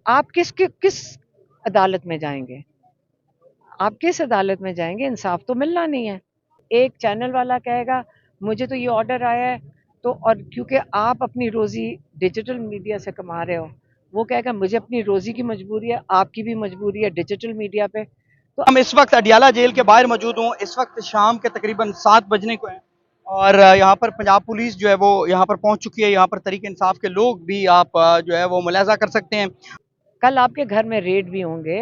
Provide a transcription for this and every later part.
आप किस अदालत में जाएंगे? आप किस अदालत में जाएंगे? इंसाफ तो मिलना नहीं है। एक चैनल वाला कहेगा मुझे तो ये ऑर्डर आया है, तो और क्योंकि आप अपनी रोजी डिजिटल मीडिया से कमा रहे हो, वो कहेगा मुझे अपनी रोजी की मजबूरी है, आपकी भी मजबूरी है डिजिटल मीडिया पे। तो हम इस वक्त अडियाला जेल के बाहर मौजूद हूँ। इस वक्त शाम के तकरीबन 7 बजने को है और यहाँ पर पंजाब पुलिस जो है वो यहाँ पर पहुंच चुकी है। यहाँ पर तहरीक इंसाफ के लोग भी आप जो है वो मुलाजा कर सकते हैं। कल आपके घर में रेड भी होंगे।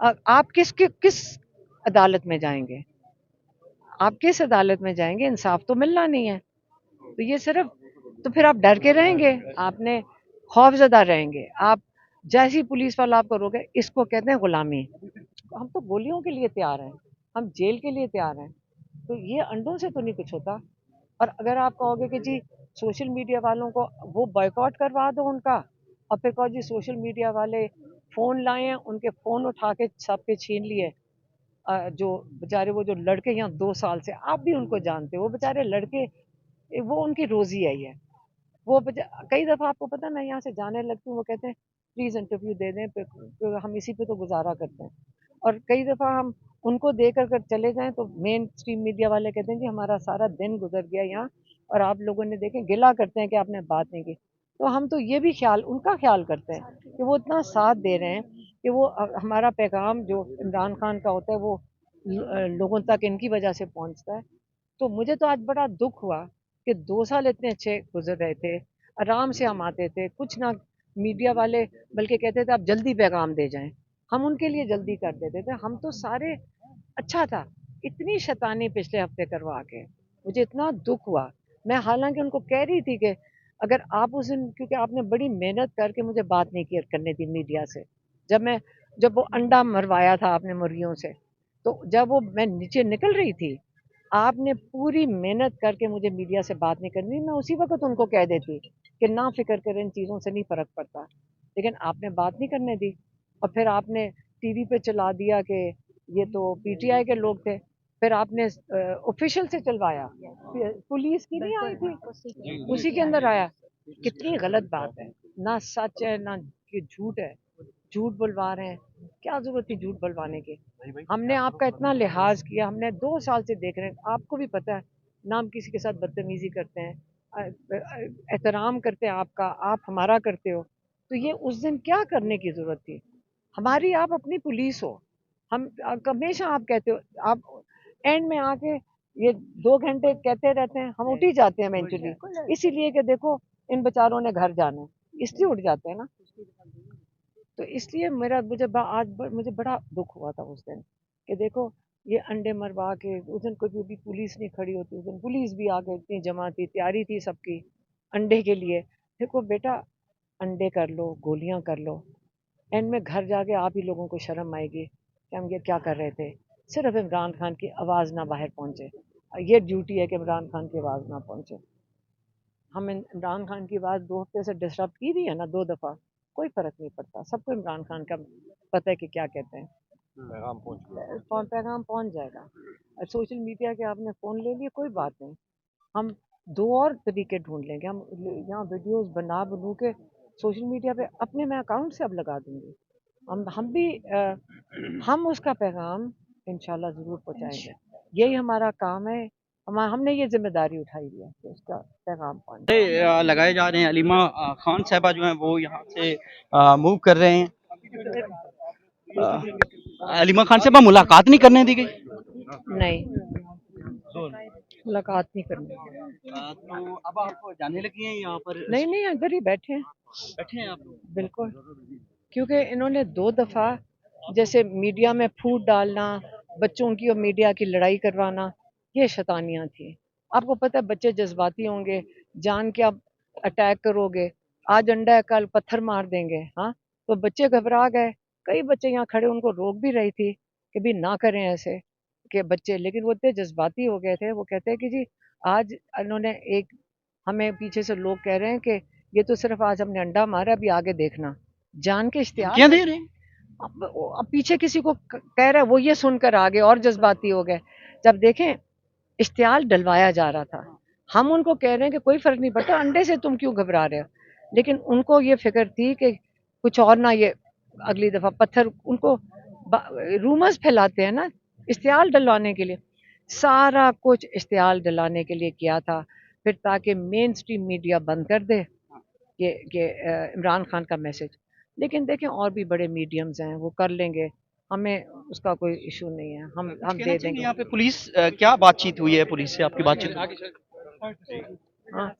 आप किस अदालत में जाएंगे? आप किस अदालत में जाएंगे? इंसाफ तो मिलना नहीं है। तो ये सिर्फ, तो फिर आप डर के रहेंगे, आपने खौफजदा रहेंगे। आप जैसी पुलिस वाला आप करोगे, इसको कहते हैं गुलामी। हम तो गोलियों के लिए तैयार हैं, हम जेल के लिए तैयार हैं। तो ये अंडों से तो नहीं कुछ होता। और अगर आप कहोगे कि जी सोशल मीडिया वालों को वो बॉयकॉट करवा दो उनका, और फिर कहो जी सोशल मीडिया वाले फ़ोन लाए हैं, उनके फ़ोन उठा के सबके छीन लिए। जो बेचारे वो जो लड़के यहाँ 2 साल से, आप भी उनको जानते हो, वो बेचारे लड़के, वो उनकी रोजी है ये। वो कई दफ़ा आपको पता है, मैं यहाँ से जाने लगती हूँ, वो कहते हैं प्लीज़ इंटरव्यू दे दें, हम इसी पे तो गुजारा करते हैं। और कई दफ़ा हम उनको देकर कर चले जाएं तो मेन स्ट्रीम मीडिया वाले कहते हैं जी हमारा सारा दिन गुजर गया यहाँ, और आप लोगों ने देखें, गिला करते हैं कि आपने बात नहीं की। तो हम तो ये भी ख्याल, उनका ख्याल करते हैं कि वो इतना साथ दे रहे हैं कि वो हमारा पैगाम जो इमरान खान का होता है वो लोगों तक इनकी वजह से पहुंचता है। तो मुझे तो आज बड़ा दुख हुआ कि 2 साल इतने अच्छे गुजर रहे थे, आराम से हम आते थे, कुछ ना मीडिया वाले बल्कि कहते थे आप जल्दी पैगाम दे जाएं, हम उनके लिए जल्दी कर देते थे। हम तो सारे, अच्छा था। इतनी शैतानी पिछले हफ्ते करवा के मुझे इतना दुख हुआ। मैं हालांकि उनको कह रही थी कि अगर आप उस दिन, क्योंकि आपने बड़ी मेहनत करके मुझे बात नहीं की करने दी मीडिया से, जब वो अंडा मरवाया था आपने मुर्गियों से, तो जब वो मैं नीचे निकल रही थी, आपने पूरी मेहनत करके मुझे मीडिया से बात नहीं करनी, मैं उसी वक्त उनको कह देती कि ना फिक्र करें, इन चीज़ों से नहीं फ़र्क पड़ता। लेकिन आपने बात नहीं करने दी, और फिर आपने टीवी पे चला दिया कि ये तो पीटीआई के लोग थे। फिर आपने ऑफिशियल से चलवाया, पुलिस की नहीं आई थी, उसी के अंदर आया। कितनी गलत बात है। ना सच है ना कि झूठ है, झूठ बुलवा रहे हैं। क्या जरूरत थी झूठ बुलवाने की? हमने आपका इतना लिहाज किया, हमने 2 साल से देख रहे हैं, आपको भी पता है ना, हम किसी के साथ बदतमीजी करते हैं, एहतराम करते हैं आपका, आप हमारा करते हो। तो ये उस दिन क्या करने की जरूरत थी? हमारी आप अपनी पुलिस हो। हम हमेशा आप कहते हो, आप एंड में आके ये 2 घंटे कहते रहते हैं, हम उठ ही जाते हैं इवेंचुअली, इसीलिए कि देखो इन बेचारों ने घर जाना है, इसलिए उठ जाते हैं ना। तो इसलिए मुझे बड़ा दुख हुआ था उस दिन कि देखो ये अंडे मरवा के, उस दिन कोई भी पुलिस नहीं खड़ी होती, उस दिन पुलिस भी आ गई, इतनी जमा थी, तैयारी थी सबकी अंडे के लिए। देखो बेटा, अंडे कर लो, गोलियां कर लो, एंड में घर जाके आप ही लोगों को शर्म आएगी कि हम ये क्या कर रहे थे। सिर्फ इमरान खान की आवाज़ ना बाहर पहुंचे, ये ड्यूटी है कि इमरान खान की आवाज़ ना पहुंचे। हम इमरान खान की आवाज़ 2 हफ्ते से डिस्टर्ब की भी है ना, 2 दफ़ा, कोई फ़र्क नहीं पड़ता। सबको इमरान खान का पता है कि क्या कहते हैं, पैगाम पहुंच जाएगा। सोशल मीडिया के आपने फ़ोन ले लिए, कोई बात नहीं, हम दो और तरीके ढूंढ लेंगे। हम यहाँ वीडियोस बनू के सोशल मीडिया पे अपने मैं अकाउंट से अब लगा दूंगी। हम भी हम उसका पैगाम इंशाल्लाह ज़रूर पहुँचाएंगे। यही हमारा काम है, हमने ये जिम्मेदारी उठाई है कि उसका पैगाम पहुँचे। लगाए जा रहे हैं। अलीमा खान साहबा जो हैं वो यहाँ से मूव कर रहे हैं। अलीमा खान साहबा मुलाकात नहीं करने दी गई। नहीं, मुलाकात नहीं करनी। तो अब आप जाने लगी हैं यहाँ पर? नहीं नहीं, इधर ही बैठे हैं। बैठे हैं आप? बिल्कुल, क्योंकि इन्होंने 2 दफ़ा जैसे मीडिया में फूट डालना, बच्चों की और मीडिया की लड़ाई करवाना, ये शैतानियाँ थी। आपको पता है बच्चे जज्बाती होंगे, जान के आप अटैक करोगे, आज अंडा है कल पत्थर मार देंगे, हाँ। तो बच्चे घबरा गए, कई बच्चे यहाँ खड़े, उनको रोक भी रही थी कि भी ना करें ऐसे के बच्चे, लेकिन वो इतने जज्बाती हो गए थे। वो कहते हैं कि जी आज इन्होंने एक, हमें पीछे से लोग कह रहे हैं कि ये तो सिर्फ आज हमने अंडा मारा, अभी आगे देखना, जान के इश्तिहार क्या दे रहे हैं? अब पीछे किसी को कह रहा है, वो ये सुनकर आगे और जज्बाती हो गए। जब देखें इश्तिहार डलवाया जा रहा था, हम उनको कह रहे हैं कि कोई फर्क नहीं पड़ता, अंडे से तुम क्यों घबरा रहे हो। लेकिन उनको ये फिक्र थी कि कुछ और ना ये अगली दफा पत्थर उनको रूमर्स फैलाते हैं ना इश्तियाल डलवाने के लिए, सारा कुछ इश्तियाल डलाने के लिए किया था, फिर ताकि मेन स्ट्रीम मीडिया बंद कर दे ये इमरान खान का मैसेज। लेकिन देखें और भी बड़े मीडियम्स हैं, वो कर लेंगे, हमें उसका कोई इशू नहीं है, हम कुछ कहना दे चाहेंगे देंगे। यहाँ पे पुलिस क्या बातचीत हुई है, पुलिस से आपकी बातचीत हुई? हाँ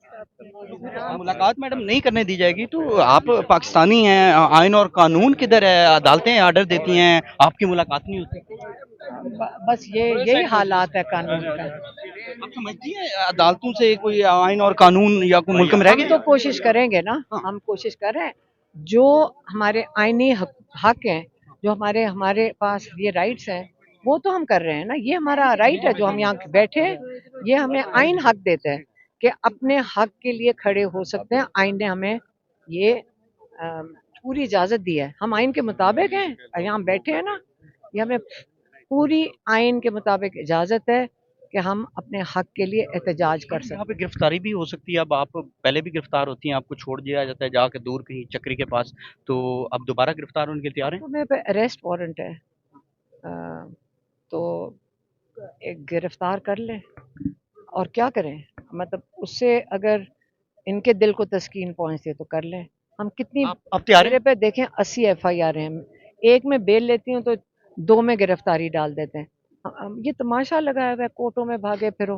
मुलाकात मैडम नहीं करने दी जाएगी, तो आप पाकिस्तानी हैं, आइन और कानून किधर है, अदालतें आर्डर देती हैं, आपकी मुलाकात नहीं होती? बस यही हालात है कानून का। आप समझती हैं अदालतों से कोई आइन और कानून या कोई मुल्क में रह हम तो गए? कोशिश करेंगे ना, हम कोशिश कर रहे हैं, जो हमारे आईनी हक हैं, जो हमारे हमारे पास ये राइट्स हैं, वो तो हम कर रहे हैं ना, ये हमारा राइट है जो हम यहाँ बैठे हैं, ये हमें आइन हक देता है कि अपने हक के लिए खड़े हो सकते हैं। आइन ने हमें ये पूरी इजाजत दी है, हम आइन के मुताबिक हैं, यहाँ बैठे हैं ना, ये हमें पूरी आइन के मुताबिक इजाजत है कि हम अपने हक के लिए एहतजाज कर सकते यहाँ हैं। पे गिरफ्तारी भी हो सकती है, अब आप पहले भी गिरफ्तार होती हैं, आपको छोड़ दिया जाता है जाके दूर कहीं चक्री के पास, तो अब दोबारा गिरफ्तार होने के लिए तैयार हैं? तो मेरे पे अरेस्ट वारंट है, तो एक गिरफ्तार कर लें और क्या करें, मतलब उससे अगर इनके दिल को तस्कीन पहुंचती है तो कर लें। हम कितनी आप तैयार मेरे हैं? पे देखें 80 FIR हैं, एक में बेल लेती हूँ तो दो में गिरफ्तारी डाल देते हैं। ये तमाशा लगाया हुआ है, कोर्टों में भागे फिरो,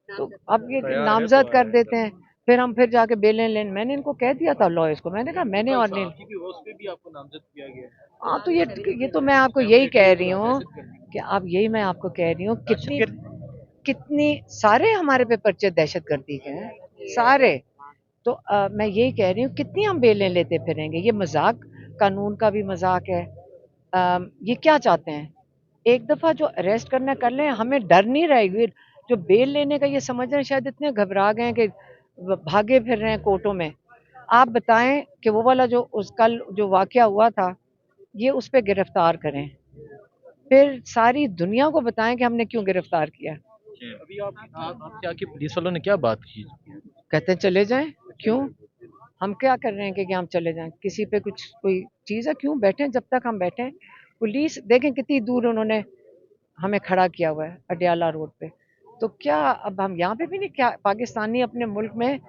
तो अब ये नामजद कर देते हैं, फिर हम फिर जाके बेलें लें। मैंने इनको कह दिया था लॉयर्स को, मैंने कहा मैंने और नहीं। हाँ तो ये तो मैं आपको यही कह रही हूँ कि अब यही मैं आपको कह रही हूँ, कितनी कितनी सारे हमारे पे पर्चे दहशतगर्दी के हैं सारे, तो मैं यही कह रही हूँ कितनी हम बेलें लेते फिरेंगे, ये मजाक, कानून का भी मजाक है। ये क्या चाहते हैं, एक दफा जो अरेस्ट करना कर लें, हमें डर नहीं रहेगी। जो बेल लेने का ये समझ रहे हैं, शायद इतने घबरा गए हैं कि भागे फिर रहे हैं कोर्टों में। आप बताएं कि वो वाला जो उस कल जो वाकया हुआ था, ये उस पर गिरफ्तार करें, फिर सारी दुनिया को बताएं कि हमने क्यों गिरफ्तार किया। अभी आपसे आके पुलिस वालों ने क्या बात की? कहते हैं चले जाएं, क्यों, हम क्या कर रहे हैं कि हम चले जाएं, किसी पे कुछ कोई चीज़ है, क्यों बैठे, जब तक हम बैठे। पुलिस देखें कितनी दूर उन्होंने हमें खड़ा किया हुआ है अडियाला रोड पे, तो क्या अब हम यहाँ पे भी नहीं, क्या पाकिस्तानी अपने मुल्क में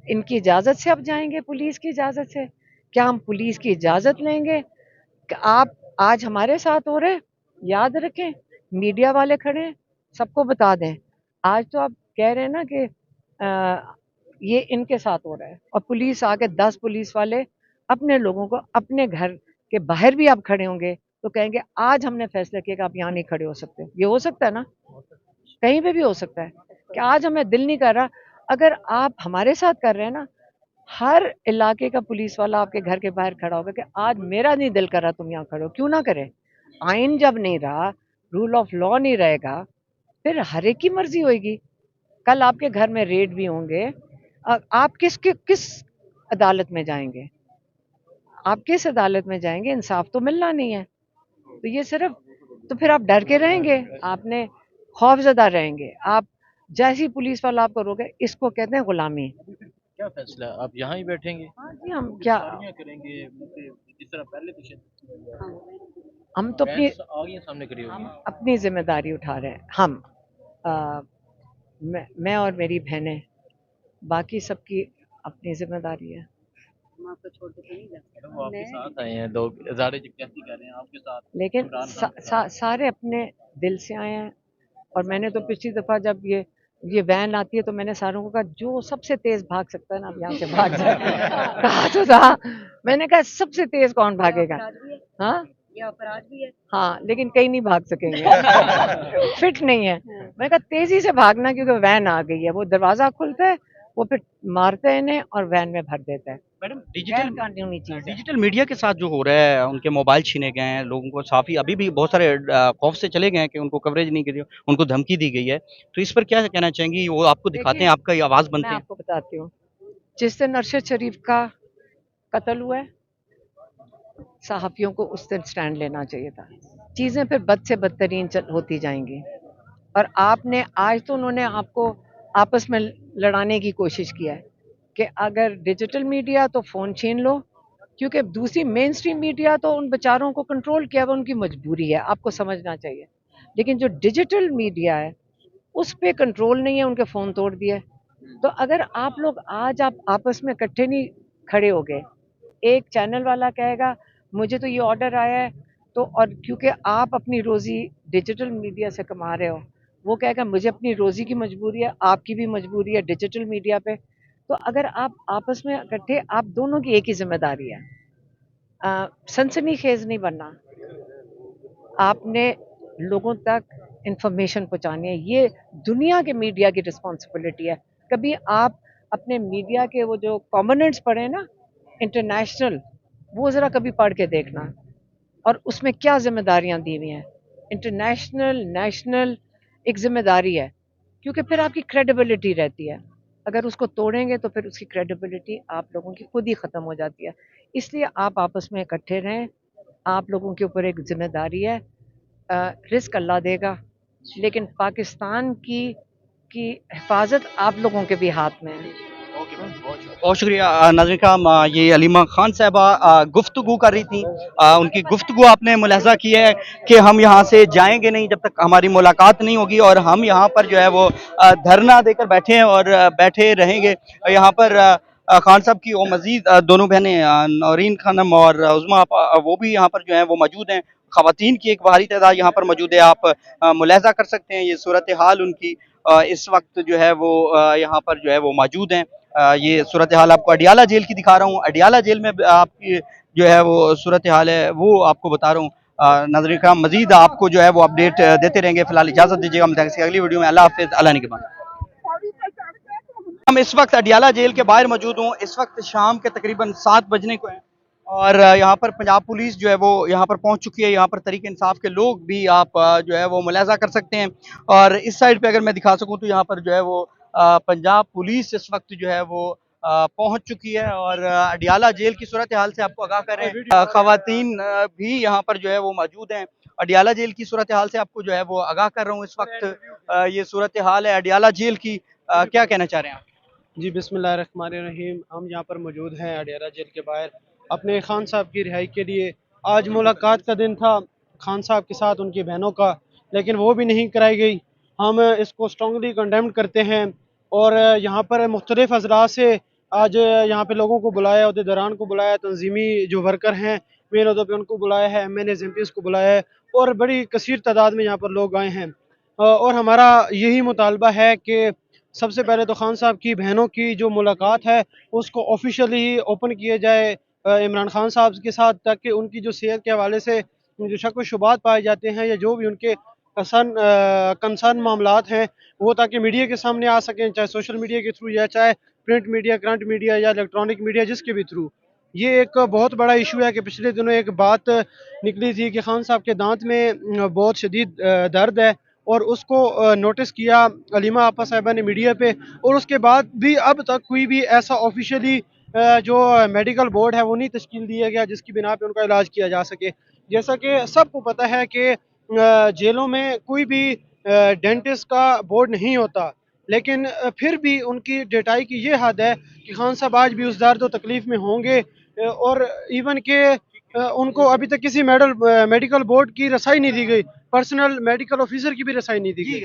इनकी इजाज़त से अब जाएंगे, पुलिस की इजाज़त से, क्या हम पुलिस की इजाज़त लेंगे कि आप आज हमारे साथ हो रहे, याद रखें, मीडिया वाले खड़े हैं, सबको बता दें, आज तो आप कह रहे हैं ना कि ये इनके साथ हो रहा है, और पुलिस आके 10 पुलिस वाले अपने लोगों को अपने घर के बाहर भी आप खड़े होंगे तो कहेंगे आज हमने फैसला किया कि आप यहाँ नहीं खड़े हो सकते। ये हो सकता है ना, कहीं पे भी हो सकता है कि आज हमें दिल नहीं कर रहा, अगर आप हमारे साथ कर रहे हैं ना, हर इलाके का पुलिस वाला आपके घर के बाहर खड़ा होगा कि आज मेरा नहीं दिल कर रहा तुम यहाँ खड़े हो, क्यों ना करे। आइन जब नहीं रहा, रूल ऑफ लॉ नहीं रहेगा, फिर हर एक की मर्जी होगी। कल आपके घर में रेड भी होंगे, आप किस अदालत में जाएंगे, आप किस अदालत में जाएंगे, इंसाफ तो मिलना नहीं है, तो ये सिर्फ, तो फिर आप डर के रहेंगे, आपने खौफजदा रहेंगे, आप जैसी पुलिस वाला आपको रोके, इसको कहते हैं गुलामी। क्या फैसला है? आप यहाँ ही बैठेंगे? हाँ जी, हम क्या, गिरफ्तारियां करेंगे जिस तरह पहले पिछले हम तो अपनी आगे सामने करी होगी। अपनी जिम्मेदारी उठा रहे हैं, हम मैं और मेरी बहनें, बाकी सबकी अपनी जिम्मेदारी है। वो आपके साथ आए हैं लोग, इज़हार यकजहती कर रहे हैं आपके साथ, लेकिन इमरान खान के साथ। सारे अपने दिल से आए हैं, और मैंने तो पिछली दफ़ा जब ये वैन आती है तो मैंने सारों को कहा जो सबसे तेज भाग सकता है ना अब यहाँ से भाग जाए। कहा तो था, मैंने कहा सबसे तेज कौन भागेगा, हाँ ये अपराध भी है। हाँ, लेकिन कहीं नहीं भाग सकेंगे, फिट नहीं है। मैंने कहा तेजी से भागना, क्योंकि वैन आ गई है, वो दरवाजा खुलता है, वो फिर मारते हैं इन्हें और वैन में भर देता है। मैडम गैर कानूनी चीज़ है। डिजिटल मीडिया के साथ जो हो रहा है, उनके मोबाइल छीने गए हैं, लोगों को साफी अभी भी बहुत सारे खौफ से चले गए हैं कि उनको कवरेज नहीं करी, उनको धमकी दी गई है, तो इस पर क्या कहना चाहेंगी? वो आपको दिखाते हैं, आपका ये आवाज़ बनते मैं हैं। आपको बताती हूँ, जिस दिन अरशद शरीफ का कत्ल हुआ है, सहाफ़ियों को उस दिन स्टैंड लेना चाहिए था। चीज़ें फिर बद से बदतरीन होती जाएंगी, और आपने आज तो उन्होंने आपको आपस में लड़ाने की कोशिश किया है कि अगर डिजिटल मीडिया तो फ़ोन छीन लो, क्योंकि दूसरी मेन स्ट्रीम मीडिया तो उन बेचारों को कंट्रोल किया हुआ, उनकी मजबूरी है, आपको समझना चाहिए। लेकिन जो डिजिटल मीडिया है उस पे कंट्रोल नहीं है, उनके फ़ोन तोड़ दिए। तो अगर आप लोग आज आप आपस में इकट्ठे नहीं खड़े हो गए, एक चैनल वाला कहेगा मुझे तो ये ऑर्डर आया है, तो और क्योंकि आप अपनी रोज़ी डिजिटल मीडिया से कमा रहे हो, वो कहेगा मुझे अपनी रोज़ी की मजबूरी है, आपकी भी मजबूरी है डिजिटल मीडिया पे। तो अगर आप आपस में इकट्ठे, आप दोनों की एक ही जिम्मेदारी है, सनसनीखेज नहीं बनना, आपने लोगों तक इंफॉर्मेशन पहुंचानी है, ये दुनिया के मीडिया की रिस्पॉन्सिबिलिटी है। कभी आप अपने मीडिया के वो जो कॉम्पोनेंट्स पढ़े ना इंटरनेशनल, वो ज़रा कभी पढ़ के देखना, और उसमें क्या जिम्मेदारियां दी हुई हैं। इंटरनेशनल नेशनल एक जिम्मेदारी है, क्योंकि फिर आपकी क्रेडिबिलिटी रहती है। अगर उसको तोड़ेंगे तो फिर उसकी क्रेडिबिलिटी आप लोगों की खुद ही ख़त्म हो जाती है। इसलिए आप आपस में इकट्ठे रहें, आप लोगों के ऊपर एक जिम्मेदारी है, रिस्क अल्लाह देगा, लेकिन पाकिस्तान की हिफाजत आप लोगों के भी हाथ में है। बहुत शुक्रिया नाज़रीन कराम, ये अलीमा खान साहबा गुफ्तगू कर रही थी। उनकी गुफ्तगू आपने मुलाहजा की है कि हम यहाँ से जाएंगे नहीं जब तक हमारी मुलाकात नहीं होगी, और हम यहाँ पर जो है वो धरना देकर बैठे हैं और बैठे रहेंगे। यहाँ पर खान साहब की और मजीद दोनों बहनें नौरीन खानम और उज़मा वो भी यहाँ पर जो है वो मौजूद हैं। ख़वातीन की एक भारी तादाद यहाँ पर मौजूद है। आप मुलाहजा कर सकते हैं ये सूरत हाल उनकी इस वक्त जो है वो यहाँ पर जो है वो मौजूद हैं। ये सूरत हाल आपको अडियाला जेल की दिखा रहा हूँ। अडियाला जेल में आपकी जो है वो सूरत हाल है वो आपको बता रहा हूँ। नाज़रीन कराम, मजीद आपको जो है वो अपडेट देते रहेंगे। फिलहाल इजाज़त दीजिएगा, हम देखेंगे अगली वीडियो में। अल्लाह हाफिज़, अल्लाह निगहबान। हम इस वक्त अडियाला जेल के बाहर मौजूद हूँ। इस वक्त शाम के तकरीबन 7 बजने को हैं और यहाँ पर पंजाब पुलिस जो है वो यहाँ पर पहुँच चुकी है। यहाँ पर तहरीक इंसाफ के लोग भी आप जो है वो मुलाहजा कर सकते हैं। और इस साइड पे अगर मैं दिखा सकूँ तो यहाँ पर जो है वो पंजाब पुलिस इस वक्त जो है वो पहुँच चुकी है और अडियाला जेल की सूरत हाल से आपको आगाह कर रहे हैं। ख़वातीन भी यहाँ पर जो है वो मौजूद हैं। अडियाला जेल की सूरत हाल से आपको जो है वो आगाह कर रहा हूँ। इस वक्त ये सूरत हाल है अडियाला जेल की। क्या कहना चाह रहे हैं आप? जी बिस्मिल्लाहिर्रहमानिर्रहीम। हम यहाँ पर मौजूद हैं अडियाला जेल के बाहर अपने खान साहब की रिहाई के लिए। आज मुलाकात का दिन था खान साहब के साथ उनकी बहनों का, लेकिन वो भी नहीं कराई गई। हम इसको स्ट्रॉन्गली कंडेम करते हैं और यहाँ पर मुख्तलिफ अजला से आज यहाँ पे लोगों को बुलाया, अहदेदारान को बुलाया, तंजीमी जो वर्कर हैं मेन अहदों पे उनको बुलाया है, MNAs MPs को बुलाया है और बड़ी कसीर तादाद में यहाँ पर लोग आए हैं। और हमारा यही मुतालबा है कि सबसे पहले तो खान साहब की बहनों की जो मुलाकात है उसको ऑफिशियली ओपन किया जाए इमरान खान साहब के साथ, ताकि उनकी जो सेहत के हवाले से जो शक व शुबात पाए जाते हैं या जो भी उनके कंसर्न मामलात हैं वो ताकि मीडिया के सामने आ सकें, चाहे सोशल मीडिया के थ्रू या चाहे प्रिंट मीडिया, करंट मीडिया या इलेक्ट्रॉनिक मीडिया, जिसके भी थ्रू। ये एक बहुत बड़ा इशू है कि पिछले दिनों एक बात निकली थी कि खान साहब के दांत में बहुत शदीद दर्द है और उसको नोटिस किया अलीमा आपा साहिबा ने मीडिया पे, और उसके बाद भी अब तक कोई भी ऐसा ऑफिशियली जो मेडिकल बोर्ड है वो नहीं तश्कील दिया गया जिसकी बिना पे उनका इलाज किया जा सके। जैसा कि सबको पता है कि जेलों में कोई भी डेंटिस्ट का बोर्ड नहीं होता, लेकिन फिर भी उनकी डेटाई की ये हद है कि खान साहब आज भी उस दर्द और तकलीफ़ में होंगे और इवन के उनको अभी तक किसी मेडिकल बोर्ड की रसाई नहीं दी गई, पर्सनल मेडिकल ऑफिसर की भी रसाई नहीं दी गई।